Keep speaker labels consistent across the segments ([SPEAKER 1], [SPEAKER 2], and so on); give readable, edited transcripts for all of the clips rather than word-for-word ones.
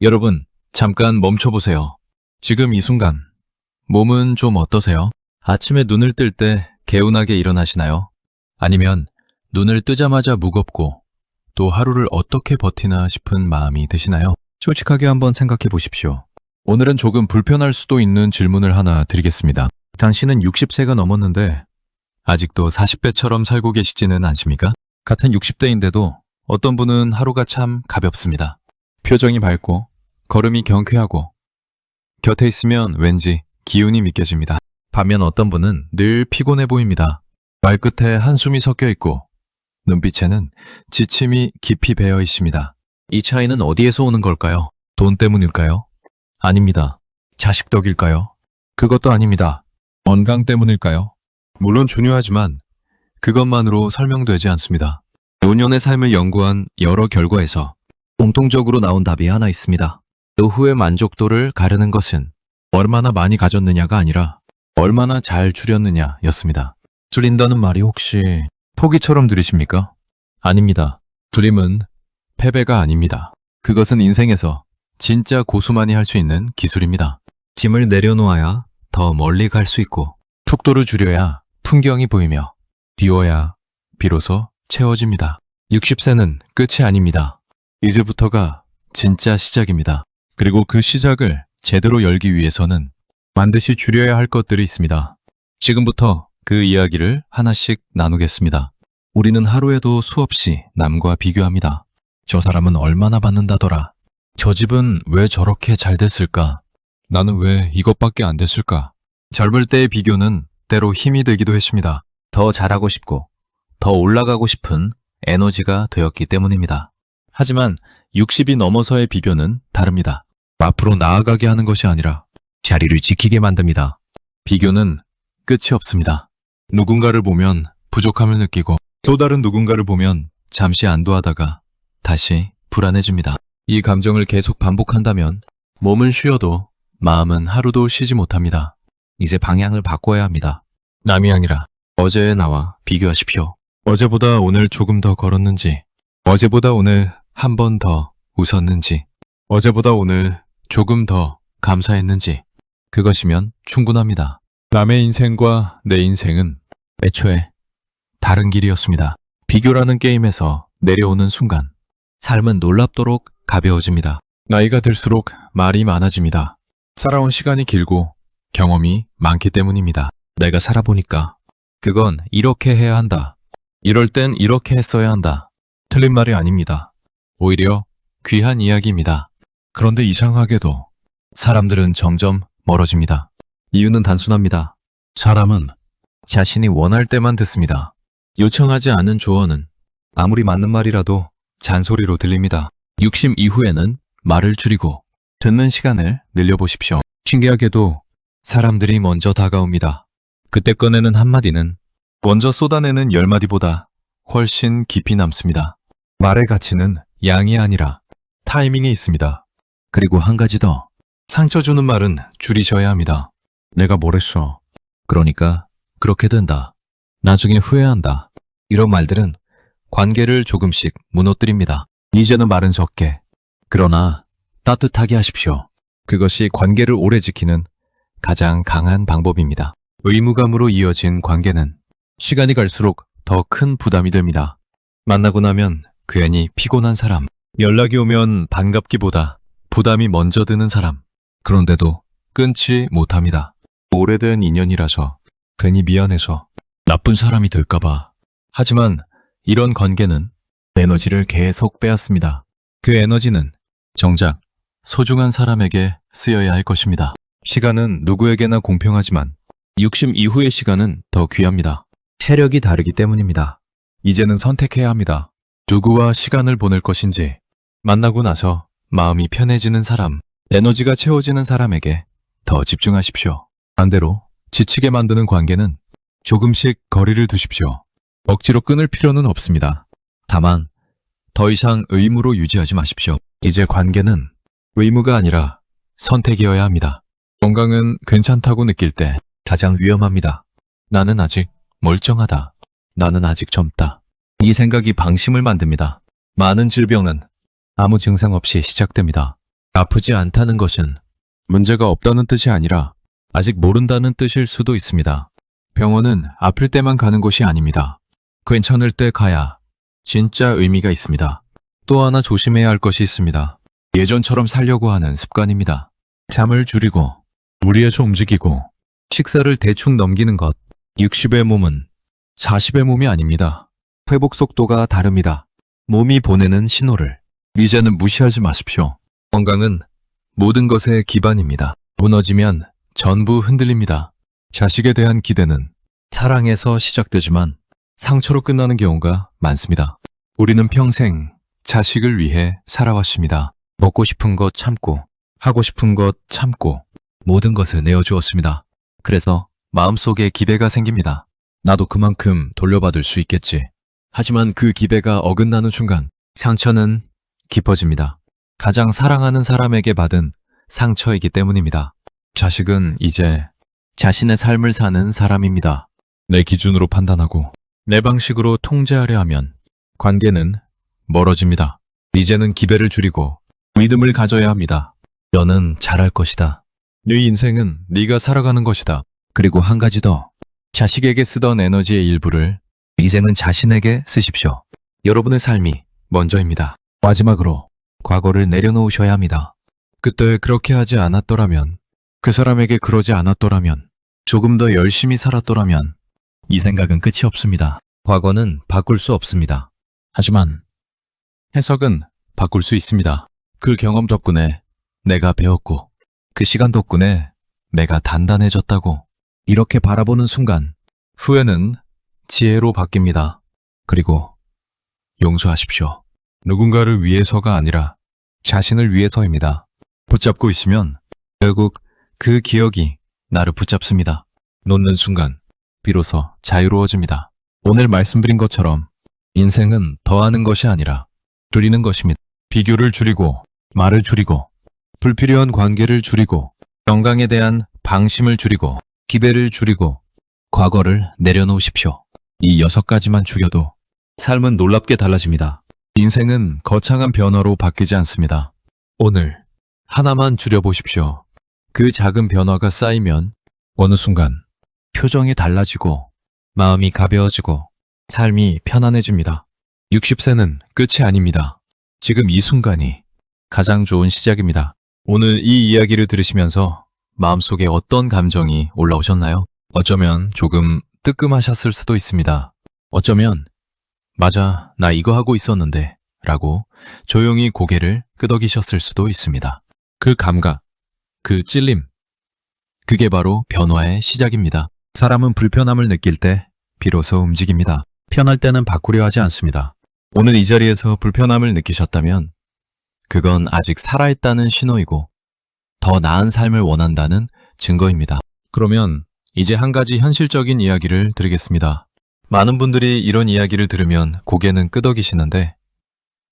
[SPEAKER 1] 여러분, 잠깐 멈춰보세요. 지금 이 순간, 몸은 좀 어떠세요? 아침에 눈을 뜰 때 개운하게 일어나시나요? 아니면 눈을 뜨자마자 무겁고 또 하루를 어떻게 버티나 싶은 마음이 드시나요? 솔직하게 한번 생각해 보십시오. 오늘은 조금 불편할 수도 있는 질문을 하나 드리겠습니다. 당신은 60세가 넘었는데 아직도 40대처럼 살고 계시지는 않습니까? 같은 60대인데도 어떤 분은 하루가 참 가볍습니다. 표정이 밝고 걸음이 경쾌하고 곁에 있으면 왠지 기운이 믿겨집니다. 반면 어떤 분은 늘 피곤해 보입니다. 말끝에 한숨이 섞여 있고 눈빛에는 지침이 깊이 배어 있습니다. 이 차이는 어디에서 오는 걸까요? 돈 때문일까요? 아닙니다. 자식 덕일까요? 그것도 아닙니다. 건강 때문일까요? 물론 중요하지만 그것만으로 설명되지 않습니다. 노년의 삶을 연구한 여러 결과에서 공통적으로 나온 답이 하나 있습니다. 노후의 만족도를 가르는 것은 얼마나 많이 가졌느냐가 아니라 얼마나 잘 줄였느냐였습니다. 줄인다는 말이 혹시 포기처럼 들리십니까? 아닙니다. 줄임은 패배가 아닙니다. 그것은 인생에서 진짜 고수만이 할 수 있는 기술입니다. 짐을 내려놓아야 더 멀리 갈 수 있고 속도를 줄여야 풍경이 보이며 뒤워야 비로소 채워집니다. 60세는 끝이 아닙니다. 이제부터가 진짜 시작입니다. 그리고 그 시작을 제대로 열기 위해서는 반드시 줄여야 할 것들이 있습니다. 지금부터 그 이야기를 하나씩 나누겠습니다. 우리는 하루에도 수없이 남과 비교합니다. 저 사람은 얼마나 받는다더라. 저 집은 왜 저렇게 잘 됐을까? 나는 왜 이것밖에 안 됐을까? 젊을 때의 비교는 때로 힘이 되기도 했습니다. 더 잘하고 싶고 더 올라가고 싶은 에너지가 되었기 때문입니다. 하지만 60이 넘어서의 비교는 다릅니다. 앞으로 나아가게 하는 것이 아니라 자리를 지키게 만듭니다. 비교는 끝이 없습니다. 누군가를 보면 부족함을 느끼고 또 다른 누군가를 보면 잠시 안도하다가 다시 불안해집니다. 이 감정을 계속 반복한다면 몸은 쉬어도 마음은 하루도 쉬지 못합니다. 이제 방향을 바꿔야 합니다. 남이 아니라 어제의 나와 비교하십시오. 어제보다 오늘 조금 더 걸었는지, 어제보다 오늘 한 번 더 웃었는지, 어제보다 오늘 조금 더 감사했는지, 그것이면 충분합니다. 남의 인생과 내 인생은 애초에 다른 길이었습니다. 비교라는 게임에서 내려오는 순간 삶은 놀랍도록 가벼워집니다. 나이가 들수록 말이 많아집니다. 살아온 시간이 길고 경험이 많기 때문입니다. 내가 살아보니까 그건 이렇게 해야 한다. 이럴 땐 이렇게 했어야 한다. 틀린 말이 아닙니다. 오히려 귀한 이야기입니다. 그런데 이상하게도 사람들은 점점 멀어집니다. 이유는 단순합니다. 사람은 자신이 원할 때만 듣습니다. 요청하지 않은 조언은 아무리 맞는 말이라도 잔소리로 들립니다. 60 이후에는 말을 줄이고 듣는 시간을 늘려보십시오. 신기하게도 사람들이 먼저 다가옵니다. 그때 꺼내는 한마디는 먼저 쏟아내는 10마디보다 훨씬 깊이 남습니다. 말의 가치는 양이 아니라 타이밍에 있습니다. 그리고 한 가지 더. 상처 주는 말은 줄이셔야 합니다. 내가 뭘 했어? 그러니까 그렇게 된다. 나중에 후회한다. 이런 말들은 관계를 조금씩 무너뜨립니다. 이제는 말은 적게. 그러나 따뜻하게 하십시오. 그것이 관계를 오래 지키는 가장 강한 방법입니다. 의무감으로 이어진 관계는 시간이 갈수록 더 큰 부담이 됩니다. 만나고 나면 괜히 피곤한 사람, 연락이 오면 반갑기보다 부담이 먼저 드는 사람, 그런데도 끊지 못합니다. 오래된 인연이라서, 괜히 미안해서, 나쁜 사람이 될까봐. 하지만 이런 관계는 에너지를 계속 빼앗습니다. 그 에너지는 정작 소중한 사람에게 쓰여야 할 것입니다. 시간은 누구에게나 공평하지만 60 이후의 시간은 더 귀합니다. 체력이 다르기 때문입니다. 이제는 선택해야 합니다. 누구와 시간을 보낼 것인지, 만나고 나서 마음이 편해지는 사람, 에너지가 채워지는 사람에게 더 집중하십시오. 반대로 지치게 만드는 관계는 조금씩 거리를 두십시오. 억지로 끊을 필요는 없습니다. 다만 더 이상 의무로 유지하지 마십시오. 이제 관계는 의무가 아니라 선택이어야 합니다. 건강은 괜찮다고 느낄 때 가장 위험합니다. 나는 아직 멀쩡하다. 나는 아직 젊다. 이 생각이 방심을 만듭니다. 많은 질병은 아무 증상 없이 시작됩니다. 아프지 않다는 것은 문제가 없다는 뜻이 아니라 아직 모른다는 뜻일 수도 있습니다. 병원은 아플 때만 가는 곳이 아닙니다. 괜찮을 때 가야 진짜 의미가 있습니다. 또 하나 조심해야 할 것이 있습니다. 예전처럼 살려고 하는 습관입니다. 잠을 줄이고 무리해서 움직이고 식사를 대충 넘기는 것. 60의 몸은 40의 몸이 아닙니다. 회복 속도가 다릅니다. 몸이 보내는 신호를 이제는 무시하지 마십시오. 건강은 모든 것의 기반입니다. 무너지면 전부 흔들립니다. 자식에 대한 기대는 사랑에서 시작되지만 상처로 끝나는 경우가 많습니다. 우리는 평생 자식을 위해 살아왔습니다. 먹고 싶은 것 참고, 하고 싶은 것 참고, 모든 것을 내어주었습니다. 그래서 마음속에 기대가 생깁니다. 나도 그만큼 돌려받을 수 있겠지. 하지만 그 기대가 어긋나는 순간 상처는 깊어집니다. 가장 사랑하는 사람에게 받은 상처이기 때문입니다. 자식은 이제 자신의 삶을 사는 사람입니다. 내 기준으로 판단하고 내 방식으로 통제하려 하면 관계는 멀어집니다. 이제는 기대를 줄이고 믿음을 가져야 합니다. 너는 잘할 것이다. 네 인생은 네가 살아가는 것이다. 그리고 한 가지 더. 자식에게 쓰던 에너지의 일부를 이제는 자신에게 쓰십시오. 여러분의 삶이 먼저입니다. 마지막으로 과거를 내려놓으셔야 합니다. 그때 그렇게 하지 않았더라면, 그 사람에게 그러지 않았더라면, 조금 더 열심히 살았더라면 이 생각은 끝이 없습니다. 과거는 바꿀 수 없습니다. 하지만 해석은 바꿀 수 있습니다. 그 경험 덕분에 내가 배웠고 그 시간 덕분에 내가 단단해졌다고 이렇게 바라보는 순간 후회는 지혜로 바뀝니다. 그리고 용서하십시오. 누군가를 위해서가 아니라 자신을 위해서입니다. 붙잡고 있으면 결국 그 기억이 나를 붙잡습니다. 놓는 순간 비로소 자유로워집니다. 오늘 말씀드린 것처럼 인생은 더하는 것이 아니라 줄이는 것입니다. 비교를 줄이고 말을 줄이고 불필요한 관계를 줄이고 건강에 대한 방심을 줄이고 기대를 줄이고 과거를 내려놓으십시오. 이 6가지만 죽여도 삶은 놀랍게 달라집니다. 인생은 거창한 변화로 바뀌지 않습니다. 오늘 하나만 줄여보십시오. 그 작은 변화가 쌓이면 어느 순간 표정이 달라지고 마음이 가벼워지고 삶이 편안해집니다. 60세는 끝이 아닙니다. 지금 이 순간이 가장 좋은 시작입니다. 오늘 이 이야기를 들으시면서 마음속에 어떤 감정이 올라오셨나요? 어쩌면 조금 뜨끔하셨을 수도 있습니다. 어쩌면 맞아, 나 이거 하고 있었는데 라고 조용히 고개를 끄덕이셨을 수도 있습니다. 그 감각, 그 찔림, 그게 바로 변화의 시작입니다. 사람은 불편함을 느낄 때 비로소 움직입니다. 편할 때는 바꾸려 하지 않습니다. 오늘 이 자리에서 불편함을 느끼셨다면 그건 아직 살아있다는 신호이고 더 나은 삶을 원한다는 증거입니다. 그러면 이제 한 가지 현실적인 이야기를 드리겠습니다. 많은 분들이 이런 이야기를 들으면 고개는 끄덕이시는데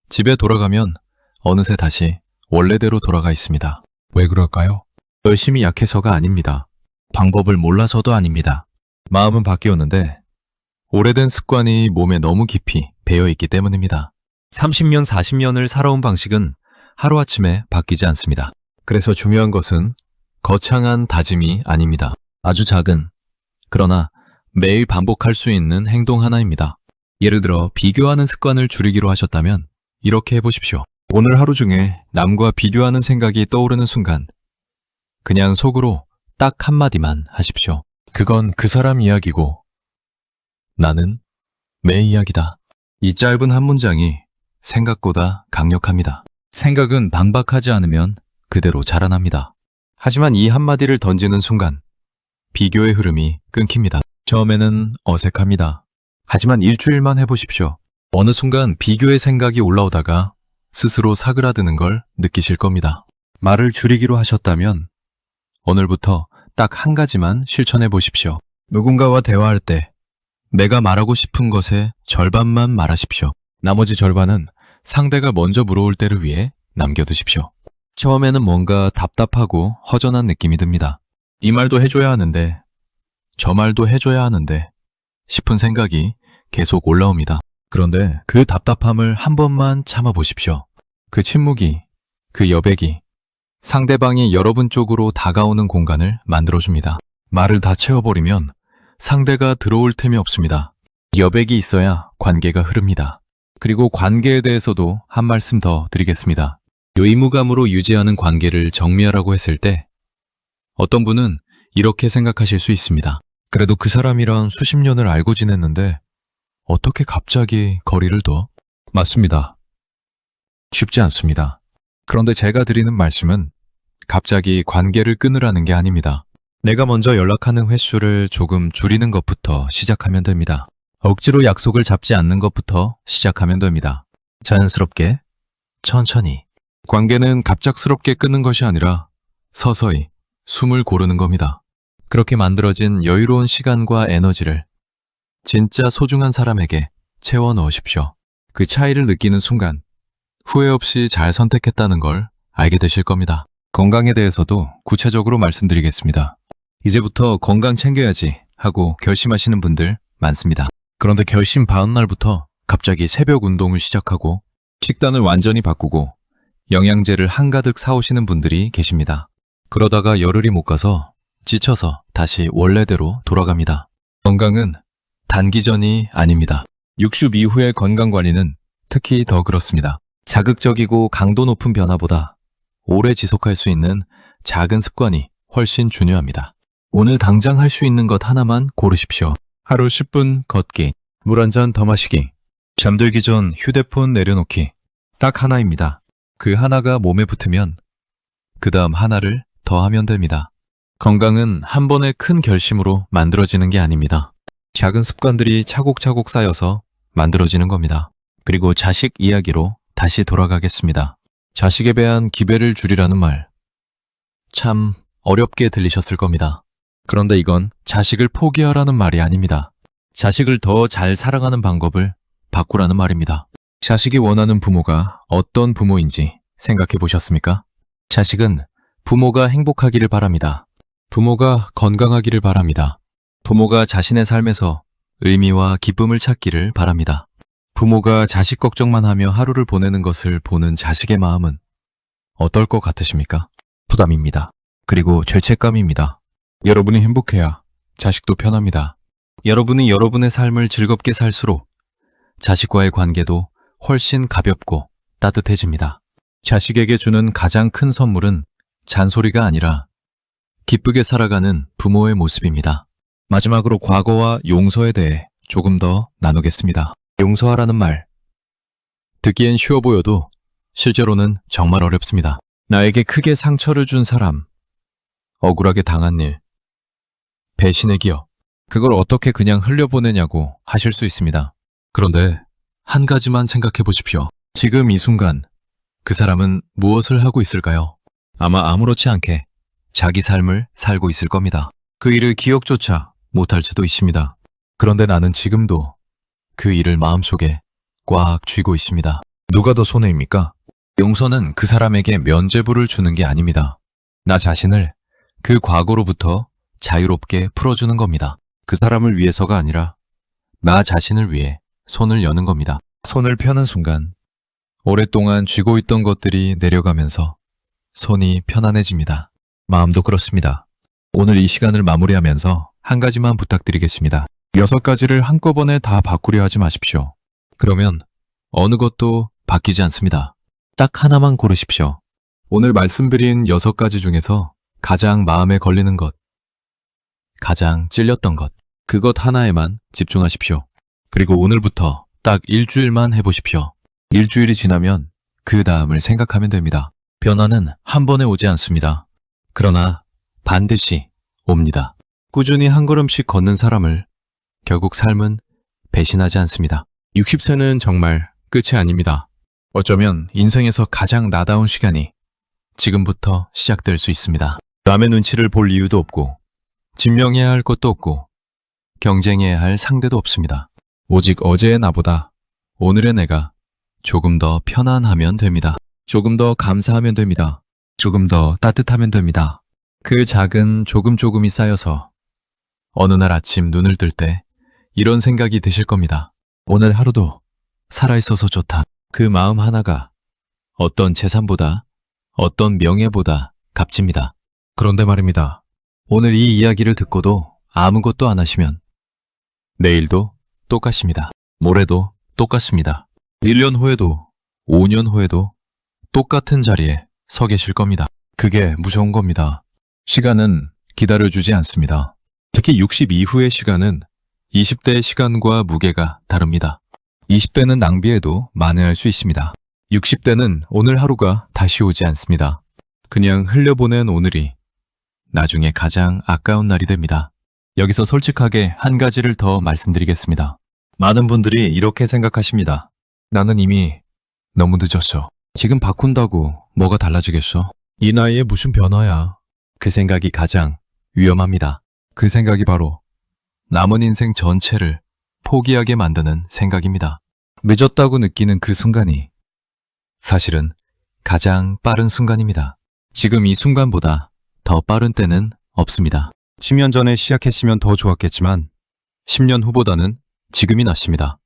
[SPEAKER 1] 집에 돌아가면 어느새 다시 원래대로 돌아가 있습니다. 왜 그럴까요? 열심히 약해서가 아닙니다. 방법을 몰라서도 아닙니다. 마음은 바뀌었는데 오래된 습관이 몸에 너무 깊이 배어있기 때문입니다. 30년, 40년을 살아온 방식은 하루아침에 바뀌지 않습니다. 그래서 중요한 것은 거창한 다짐이 아닙니다. 아주 작은, 그러나 매일 반복할 수 있는 행동 하나입니다. 예를 들어 비교하는 습관을 줄이기로 하셨다면 이렇게 해보십시오. 오늘 하루 중에 남과 비교하는 생각이 떠오르는 순간 그냥 속으로 딱 한마디만 하십시오. 그건 그 사람 이야기고 나는 내 이야기다. 이 짧은 한 문장이 생각보다 강력합니다. 생각은 방박하지 않으면 그대로 자라납니다. 하지만 이 한마디를 던지는 순간 비교의 흐름이 끊깁니다. 처음에는 어색합니다. 하지만 일주일만 해보십시오. 어느 순간 비교의 생각이 올라오다가 스스로 사그라드는 걸 느끼실 겁니다. 말을 줄이기로 하셨다면 오늘부터 딱 한 가지만 실천해 보십시오. 누군가와 대화할 때 내가 말하고 싶은 것의 절반만 말하십시오. 나머지 절반은 상대가 먼저 물어올 때를 위해 남겨두십시오. 처음에는 뭔가 답답하고 허전한 느낌이 듭니다. 이 말도 해줘야 하는데 저 말도 해줘야 하는데 싶은 생각이 계속 올라옵니다. 그런데 그 답답함을 한 번만 참아보십시오. 그 침묵이, 그 여백이 상대방이 여러분 쪽으로 다가오는 공간을 만들어줍니다. 말을 다 채워버리면 상대가 들어올 틈이 없습니다. 여백이 있어야 관계가 흐릅니다. 그리고 관계에 대해서도 한 말씀 더 드리겠습니다. 의무감으로 유지하는 관계를 정리하라고 했을 때 어떤 분은 이렇게 생각하실 수 있습니다. 그래도 그 사람이랑 수십 년을 알고 지냈는데 어떻게 갑자기 거리를 둬? 맞습니다. 쉽지 않습니다. 그런데 제가 드리는 말씀은 갑자기 관계를 끊으라는 게 아닙니다. 내가 먼저 연락하는 횟수를 조금 줄이는 것부터 시작하면 됩니다. 억지로 약속을 잡지 않는 것부터 시작하면 됩니다. 자연스럽게, 천천히. 관계는 갑작스럽게 끊는 것이 아니라 서서히 숨을 고르는 겁니다. 그렇게 만들어진 여유로운 시간과 에너지를 진짜 소중한 사람에게 채워 넣으십시오. 그 차이를 느끼는 순간 후회 없이 잘 선택했다는 걸 알게 되실 겁니다. 건강에 대해서도 구체적으로 말씀드리겠습니다. 이제부터 건강 챙겨야지 하고 결심하시는 분들 많습니다. 그런데 결심 40날부터 갑자기 새벽 운동을 시작하고 식단을 완전히 바꾸고 영양제를 한가득 사오시는 분들이 계십니다. 그러다가 열흘이 못 가서 지쳐서 다시 원래대로 돌아갑니다. 건강은 단기전이 아닙니다. 60 이후의 건강관리는 특히 더 그렇습니다. 자극적이고 강도 높은 변화보다 오래 지속할 수 있는 작은 습관이 훨씬 중요합니다. 오늘 당장 할 수 있는 것 하나만 고르십시오. 하루 10분 걷기, 물 한 잔 더 마시기, 잠들기 전 휴대폰 내려놓기. 딱 하나입니다. 그 하나가 몸에 붙으면 그 다음 하나를 더 하면 됩니다. 건강은 한 번의 큰 결심으로 만들어지는 게 아닙니다. 작은 습관들이 차곡차곡 쌓여서 만들어지는 겁니다. 그리고 자식 이야기로 다시 돌아가겠습니다. 자식에 대한 기배를 줄이라는 말. 참 어렵게 들리셨을 겁니다. 그런데 이건 자식을 포기하라는 말이 아닙니다. 자식을 더 잘 사랑하는 방법을 바꾸라는 말입니다. 자식이 원하는 부모가 어떤 부모인지 생각해 보셨습니까? 자식은 부모가 행복하기를 바랍니다. 부모가 건강하기를 바랍니다. 부모가 자신의 삶에서 의미와 기쁨을 찾기를 바랍니다. 부모가 자식 걱정만 하며 하루를 보내는 것을 보는 자식의 마음은 어떨 것 같으십니까? 부담입니다. 그리고 죄책감입니다. 여러분이 행복해야 자식도 편합니다. 여러분이 여러분의 삶을 즐겁게 살수록 자식과의 관계도 훨씬 가볍고 따뜻해집니다. 자식에게 주는 가장 큰 선물은 잔소리가 아니라 기쁘게 살아가는 부모의 모습입니다. 마지막으로 과거와 용서에 대해 조금 더 나누겠습니다. 용서하라는 말. 듣기엔 쉬워 보여도 실제로는 정말 어렵습니다. 나에게 크게 상처를 준 사람, 억울하게 당한 일, 배신의 기억, 그걸 어떻게 그냥 흘려보내냐고 하실 수 있습니다. 그런데 한 가지만 생각해 보십시오. 지금 이 순간 그 사람은 무엇을 하고 있을까요? 아마 아무렇지 않게 자기 삶을 살고 있을 겁니다. 그 일을 기억조차 못할 수도 있습니다. 그런데 나는 지금도 그 일을 마음속에 꽉 쥐고 있습니다. 누가 더 손해입니까? 용서는 그 사람에게 면죄부를 주는 게 아닙니다. 나 자신을 그 과거로부터 자유롭게 풀어주는 겁니다. 그 사람을 위해서가 아니라 나 자신을 위해 손을 여는 겁니다. 손을 펴는 순간 오랫동안 쥐고 있던 것들이 내려가면서 손이 편안해집니다. 마음도 그렇습니다. 오늘 이 시간을 마무리하면서 한 가지만 부탁드리겠습니다. 6가지를 한꺼번에 다 바꾸려 하지 마십시오. 그러면 어느 것도 바뀌지 않습니다. 딱 하나만 고르십시오. 오늘 말씀드린 6가지 중에서 가장 마음에 걸리는 것, 가장 찔렸던 것, 그것 하나에만 집중하십시오. 그리고 오늘부터 딱 일주일만 해보십시오. 일주일이 지나면 그 다음을 생각하면 됩니다. 변화는 한 번에 오지 않습니다. 그러나 반드시 옵니다. 꾸준히 한 걸음씩 걷는 사람을 결국 삶은 배신하지 않습니다. 60세는 정말 끝이 아닙니다. 어쩌면 인생에서 가장 나다운 시간이 지금부터 시작될 수 있습니다. 남의 눈치를 볼 이유도 없고 증명해야 할 것도 없고 경쟁해야 할 상대도 없습니다. 오직 어제의 나보다 오늘의 내가 조금 더 편안하면 됩니다. 조금 더 감사하면 됩니다. 조금 더 따뜻하면 됩니다. 그 작은 조금이 쌓여서 어느 날 아침 눈을 뜰 때 이런 생각이 드실 겁니다. 오늘 하루도 살아있어서 좋다. 그 마음 하나가 어떤 재산보다, 어떤 명예보다 값집니다. 그런데 말입니다. 오늘 이 이야기를 듣고도 아무것도 안 하시면 내일도 똑같습니다. 모레도 똑같습니다. 1년 후에도 5년 후에도 똑같은 자리에 서 계실 겁니다. 그게 무서운 겁니다. 시간은 기다려주지 않습니다. 특히 60 이후의 시간은 20대의 시간과 무게가 다릅니다. 20대는 낭비해도 만회할 수 있습니다. 60대는 오늘 하루가 다시 오지 않습니다. 그냥 흘려보낸 오늘이 나중에 가장 아까운 날이 됩니다. 여기서 솔직하게 한 가지를 더 말씀드리겠습니다. 많은 분들이 이렇게 생각하십니다. 나는 이미 너무 늦었어. 지금 바꾼다고 뭐가 달라지겠어? 이 나이에 무슨 변화야? 그 생각이 가장 위험합니다. 그 생각이 바로 남은 인생 전체를 포기하게 만드는 생각입니다. 늦었다고 느끼는 그 순간이 사실은 가장 빠른 순간입니다. 지금 이 순간보다 더 빠른 때는 없습니다. 10년 전에 시작했으면 더 좋았겠지만 10년 후보다는 지금이 낫습니다.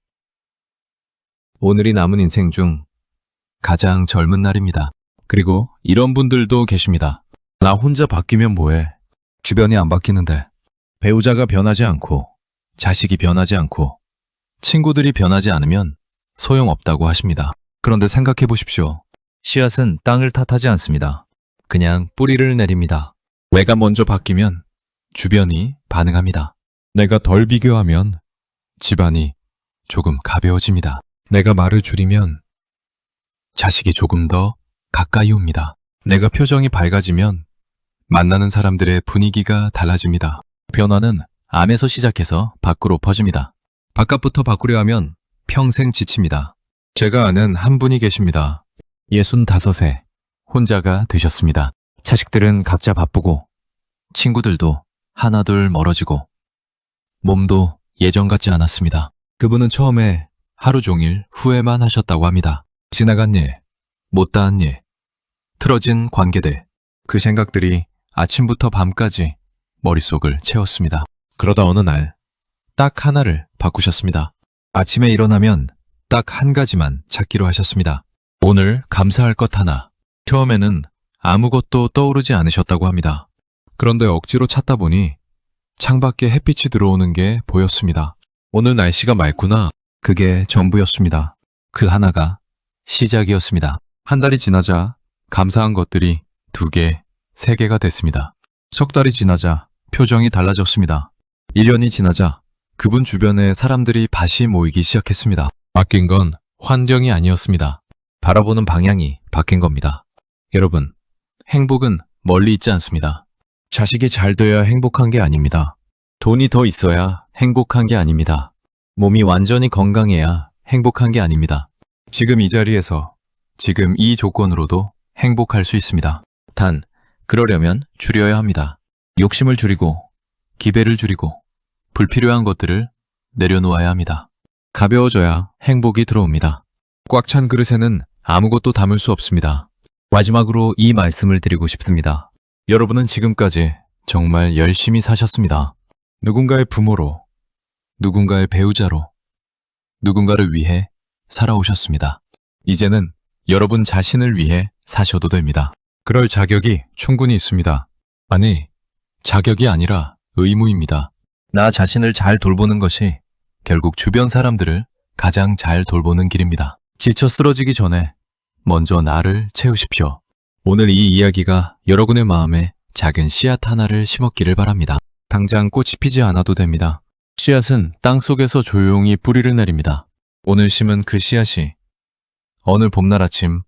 [SPEAKER 1] 오늘이 남은 인생 중 가장 젊은 날입니다. 그리고 이런 분들도 계십니다. 나 혼자 바뀌면 뭐해? 주변이 안 바뀌는데. 배우자가 변하지 않고 자식이 변하지 않고 친구들이 변하지 않으면 소용없다고 하십니다. 그런데 생각해 보십시오. 씨앗은 땅을 탓하지 않습니다. 그냥 뿌리를 내립니다. 내가 먼저 바뀌면 주변이 반응합니다. 내가 덜 비교하면 집안이 조금 가벼워집니다. 내가 말을 줄이면 자식이 조금 더 가까이 옵니다. 내가 표정이 밝아지면 만나는 사람들의 분위기가 달라집니다. 변화는 안에서 시작해서 밖으로 퍼집니다. 바깥부터 바꾸려 하면 평생 지칩니다. 제가 아는 한 분이 계십니다. 65세 혼자가 되셨습니다. 자식들은 각자 바쁘고 친구들도 하나둘 멀어지고 몸도 예전 같지 않았습니다. 그분은 처음에 하루 종일 후회만 하셨다고 합니다. 지나간 일, 못다한 일, 틀어진 관계들, 그 생각들이 아침부터 밤까지 머릿속을 채웠습니다. 그러다 어느 날 딱 하나를 바꾸셨습니다. 아침에 일어나면 딱 한 가지만 찾기로 하셨습니다. 오늘 감사할 것 하나. 처음에는 아무것도 떠오르지 않으셨다고 합니다. 그런데 억지로 찾다 보니 창밖에 햇빛이 들어오는 게 보였습니다. 오늘 날씨가 맑구나. 그게 전부였습니다. 그 하나가 시작이었습니다. 한 달이 지나자 감사한 것들이 2개, 3개가 됐습니다. 석 달이 지나자 표정이 달라졌습니다. 1년이 지나자 그분 주변에 사람들이 다시 모이기 시작했습니다. 바뀐 건 환경이 아니었습니다. 바라보는 방향이 바뀐 겁니다. 여러분, 행복은 멀리 있지 않습니다. 자식이 잘 돼야 행복한 게 아닙니다. 돈이 더 있어야 행복한 게 아닙니다. 몸이 완전히 건강해야 행복한 게 아닙니다. 지금 이 자리에서, 지금 이 조건으로도 행복할 수 있습니다. 단, 그러려면 줄여야 합니다. 욕심을 줄이고, 기대를 줄이고, 불필요한 것들을 내려놓아야 합니다. 가벼워져야 행복이 들어옵니다. 꽉 찬 그릇에는 아무것도 담을 수 없습니다. 마지막으로 이 말씀을 드리고 싶습니다. 여러분은 지금까지 정말 열심히 사셨습니다. 누군가의 부모로, 누군가의 배우자로, 누군가를 위해 살아오셨습니다. 이제는 여러분 자신을 위해 사셔도 됩니다. 그럴 자격이 충분히 있습니다. 아니, 자격이 아니라 의무입니다. 나 자신을 잘 돌보는 것이 결국 주변 사람들을 가장 잘 돌보는 길입니다. 지쳐 쓰러지기 전에 먼저 나를 채우십시오. 오늘 이 이야기가 여러분의 마음에 작은 씨앗 하나를 심었기를 바랍니다. 당장 꽃이 피지 않아도 됩니다. 씨앗은 땅속에서 조용히 뿌리를 내립니다. 오늘 심은 그 씨앗이 어느 봄날 아침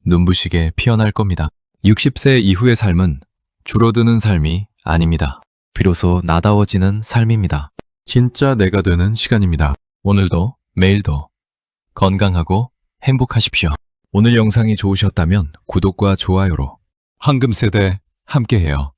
[SPEAKER 1] 눈부시게 피어날 겁니다. 60세 이후의 삶은 줄어드는 삶이 아닙니다. 비로소 나다워지는 삶입니다. 진짜 내가 되는 시간입니다. 오늘도 매일도 건강하고 행복하십시오. 오늘 영상이 좋으셨다면 구독과 좋아요로 황금세대 함께해요.